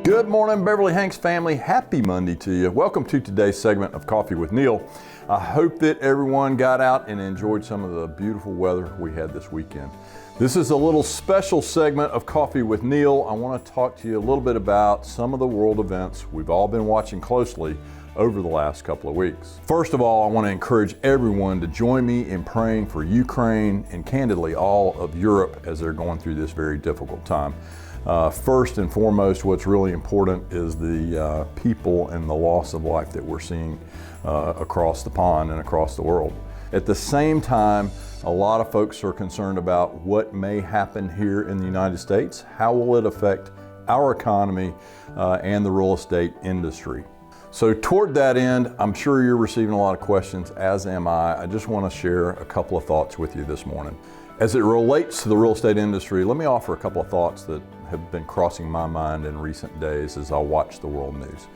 Good morning, Beverly-Hanks family. Happy Monday to you. Welcome to today's segment of Coffee with Neal. I hope that everyone got out and enjoyed some of the beautiful weather we had this weekend. This is a little special segment of Coffee with Neal. I want to talk to you a little bit about some of the world events we've all been watching closely over the last couple of weeks. First of all, I want to encourage everyone to join me in praying for Ukraine and candidly all of Europe as they're going through this very difficult time. First and foremost, what's really important is the people and the loss of life that we're seeing across the pond and across the world. At the same time, a lot of folks are concerned about what may happen here in the United States. How will it affect our economy and the real estate industry? So toward that end, I'm sure you're receiving a lot of questions, as am I. I just want to share a couple of thoughts with you this morning. As it relates to the real estate industry, let me offer a couple of thoughts that have been crossing my mind in recent days as I watch the world news.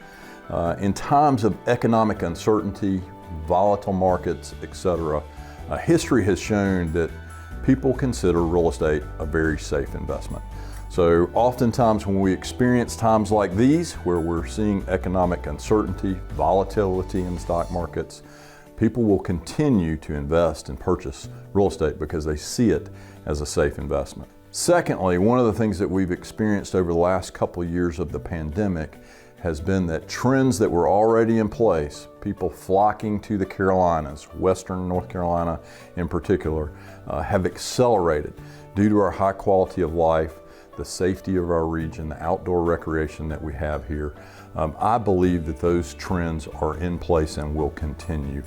In times of economic uncertainty, volatile markets, etc., history has shown that people consider real estate a very safe investment. So oftentimes when we experience times like these, where we're seeing economic uncertainty, volatility in the stock markets, people will continue to invest and purchase real estate because they see it as a safe investment. Secondly, one of the things that we've experienced over the last couple of years of the pandemic has been that trends that were already in place, people flocking to the Carolinas, Western North Carolina in particular, have accelerated due to our high quality of life, the safety of our region, the outdoor recreation that we have here. I believe that those trends are in place and will continue,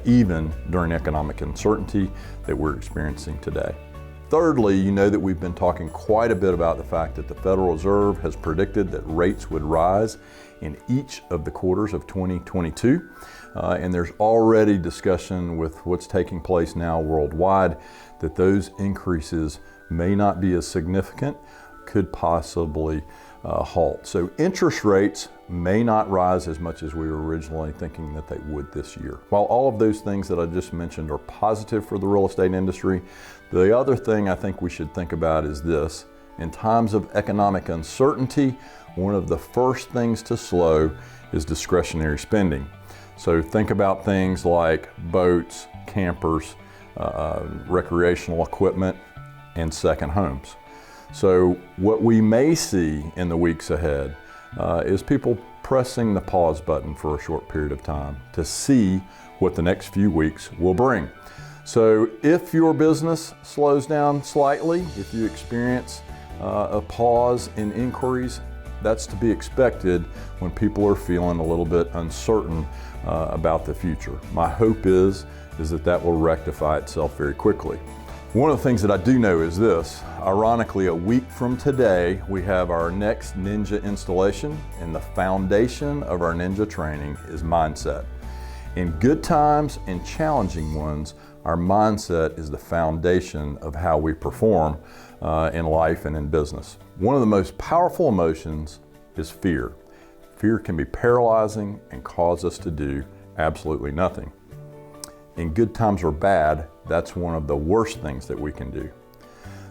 even during economic uncertainty that we're experiencing today. Thirdly, you know that we've been talking quite a bit about the fact that the Federal Reserve has predicted that rates would rise in each of the quarters of 2022. And there's already discussion with what's taking place now worldwide that those increases may not be as significant, could possibly halt. So interest rates may not rise as much as we were originally thinking that they would this year. While all of those things that I just mentioned are positive for the real estate industry, the other thing I think we should think about is this. In times of economic uncertainty, one of the first things to slow is discretionary spending. So think about things like boats, campers, recreational equipment, and second homes. So what we may see in the weeks ahead is people pressing the pause button for a short period of time to see what the next few weeks will bring. So if your business slows down slightly, if you experience a pause in inquiries, that's to be expected when people are feeling a little bit uncertain about the future. My hope is that will rectify itself very quickly. One of the things that I do know is this. Ironically, a week from today, we have our next Ninja installation, and the foundation of our Ninja training is mindset. In good times and challenging ones, our mindset is the foundation of how we perform in life and in business. One of the most powerful emotions is fear. Fear can be paralyzing and cause us to do absolutely nothing. In good times or bad, that's one of the worst things that we can do.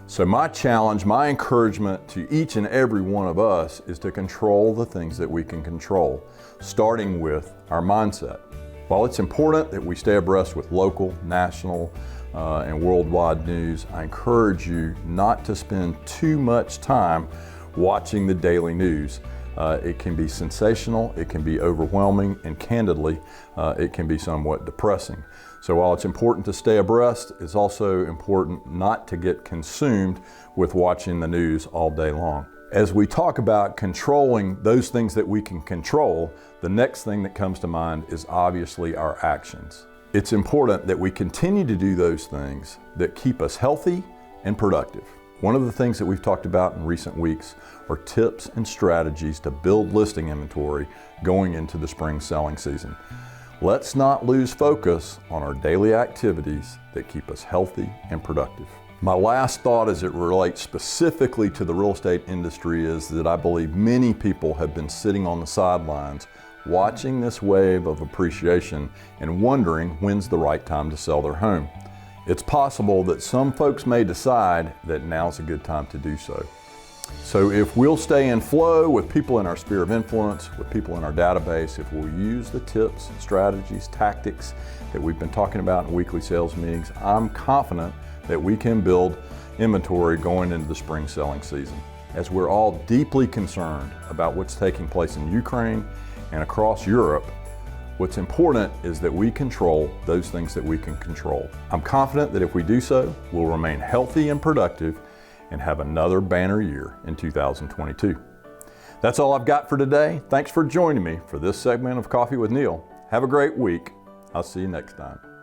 So my challenge, my encouragement to each and every one of us is to control the things that we can control, starting with our mindset. While it's important that we stay abreast with local, national, and worldwide news, I encourage you not to spend too much time watching the daily news. It can be sensational, it can be overwhelming, and candidly, it can be somewhat depressing. So while it's important to stay abreast, it's also important not to get consumed with watching the news all day long. As we talk about controlling those things that we can control, the next thing that comes to mind is obviously our actions. It's important that we continue to do those things that keep us healthy and productive. One of the things that we've talked about in recent weeks are tips and strategies to build listing inventory going into the spring selling season. Let's not lose focus on our daily activities that keep us healthy and productive. My last thought as it relates specifically to the real estate industry is that I believe many people have been sitting on the sidelines watching this wave of appreciation and wondering when's the right time to sell their home. It's possible that some folks may decide that now's a good time to do so. So if we'll stay in flow with people in our sphere of influence, with people in our database, if we'll use the tips, strategies, tactics that we've been talking about in weekly sales meetings, I'm confident that we can build inventory going into the spring selling season. As we're all deeply concerned about what's taking place in Ukraine and across Europe, what's important is that we control those things that we can control. I'm confident that if we do so, we'll remain healthy and productive and have another banner year in 2022. That's all I've got for today. Thanks for joining me for this segment of Coffee with Neal. Have a great week. I'll see you next time.